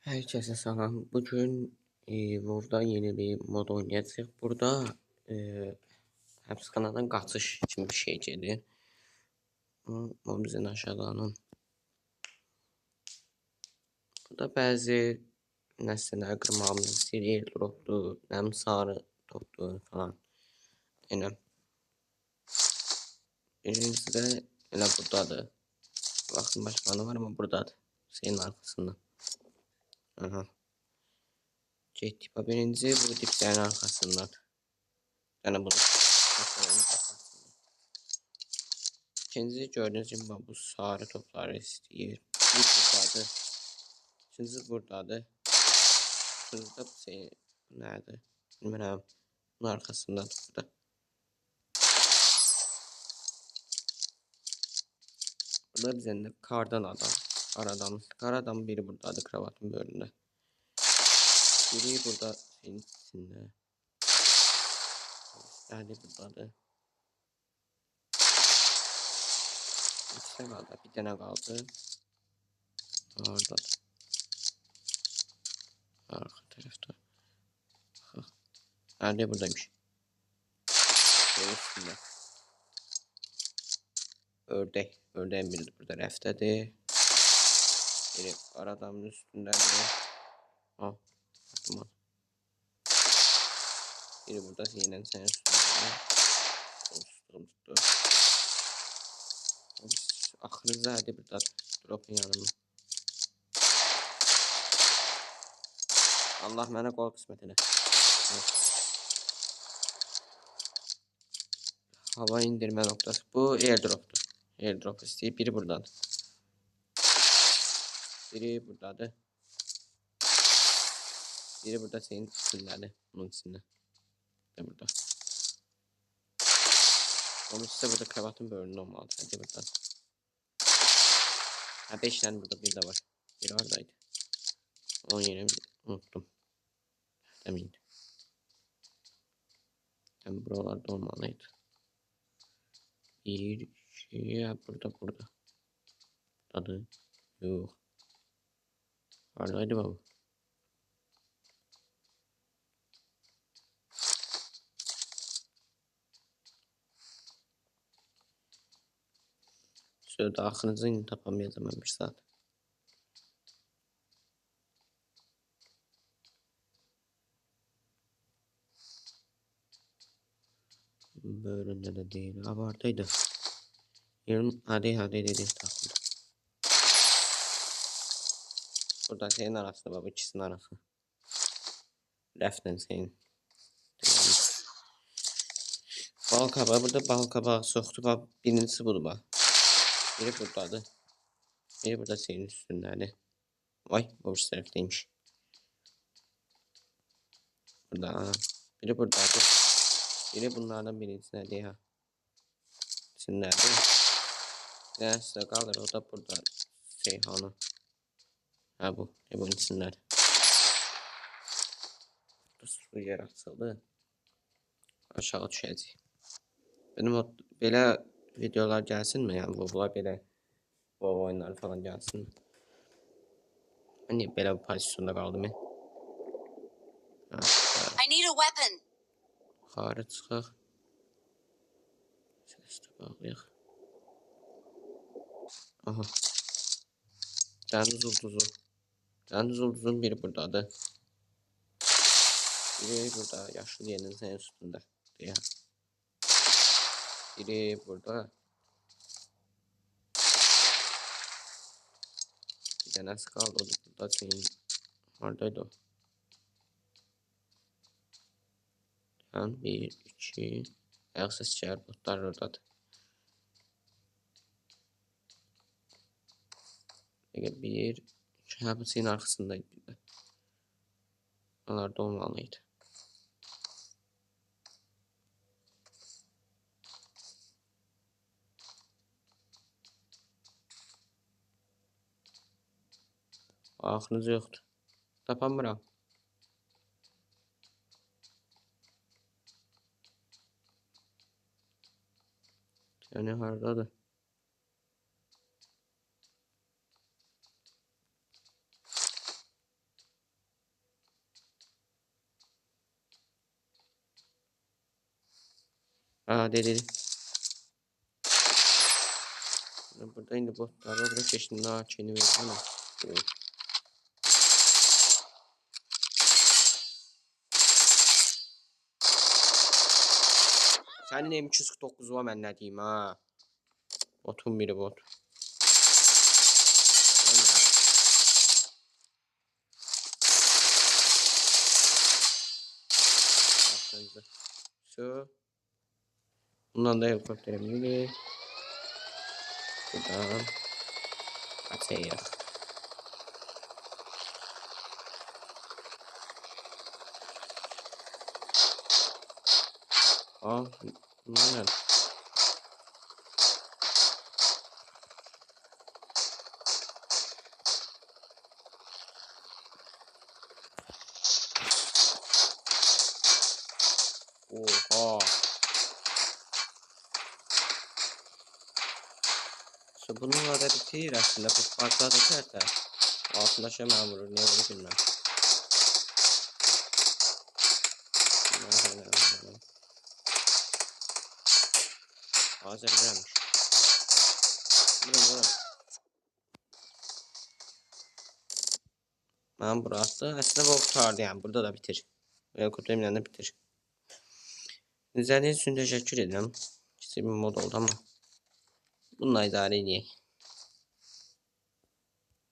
Herkese selam. Bugün burada yeni bir mod oynayacağıq. Burada e, həbsxanadan qaçış kimi bir şey gedir. O bizden aşağıdanın. Burada bəzi nəsələr qırmağımız istəyir, dropdur, nəm sarı topdur falan. Yəni birincisi də elə buradadır. Baxın başqanı var ama buradadır. Şeyin arkasında. Aha. Getdik. Birinci bu diplərin arkasındadır. Yəni bunu İkinci gördüğünüz gibi bu sarı topları istəyir. Bir buradadır. İkinci buradadır. Üçüncü de bu şey nerede? Bilmirəm. Bunun arkasındadır burada. Burada bizden de kardan adam. Kar adam biri buradadır kravatın bölümünde. Biri burada şeyin içinde. Yani buradadır. İkisi kaldı. Bir tane kaldı. Oradadır. Arka tarafta. Nerede buradaymış. Şeyin üstünde. Ördek. Ördeğin biri burada rəftədir. Biri adamın üstündədir. Ha. Tamam. Biri burada yine senin üstünde. Tuttu. Axırıncı hadi burada dropun yanımda. Allah mənə qol qismət elə. Hava indirmə noktası. Bu airdropdur. Airdrop istəyir. Biri buradadır. Biri buradadır. Biri burada senin üstündədir. Bunun içində. Bir burada. Onun üstə burada kravatın bölümünde olmalıdır. Hadi buradan. Ha 5 tane burada bir de var. Biri oradaydı. Onun yerini unuttum. Emin. Hem buralarda olmalıydı. Bir şey burada. Adı yok. Oradaydı baba. Şöyle daxilinizi tapamayacağım ben bir saat. Bölümde de değil. Abartıydı. Yarın hadi dedi takıldı. Burada senin arasında baba ikisinin arası. Reften senin. Bal kabağı burada bal kabağı soxdu. Bak birincisi budur bak. Biri buradadır. Biri burada senin üstündədir. Vay o üst taraftaymış. Burada. Biri buradadır. Biri bunlardan birincisinde değil ha. İçindədir. Neyse kalır o da burada. Seyhanı. Ha bu. Bunun içindedir. Su yer açıldı. Aşağı düşəcək. Benim o belə videolar gəlsinmi? Yəni bunlar belə bu oyunlar falan gəlsin. Ben niye belə bir pozisyonda qaldım ya? I need a weapon. Yuxarı çıxaq. Seslə bağlayaq. Aha. Dəniz ulduzu. Dəniz ulduzun biri buradadır. Biri burada yaşıl yerin senin üstündə. Deyə. Biri burada. Bir dənəsi qaldı. O da burada senin. Oradaydı o. Yani 1, 2. Ayak sesi çağır. Botlar oradadır. Peki 1, 2. Ha bu senin arkasındaydı bir de. Onlarda olmalıydı. Axınız yoxdur. Tapamıram. Yani haradadır. Aa dedi. Burada indi botlar var. Burada keşin daha çeni versene. Oo. Senin M249 var ben ne diyeyim ha. Botun biri bot. Aklınıza. Şu. Bundan da helikopterim gibi. Buradan. Ataya. Aa. Bunlar ne? Oha. Bunun adeti değil aslında. Bu farklı adet de. Altında şey memuru. Ne olur bilmem. Hazır vermiş. Bura. Ben burası. Aslında bu kurtardı yani. Burada da bitir. Helikopterimle de bitir. İzlediğiniz için teşekkür ederim. İkisi bir mod oldu ama. Bununla idare edeyim.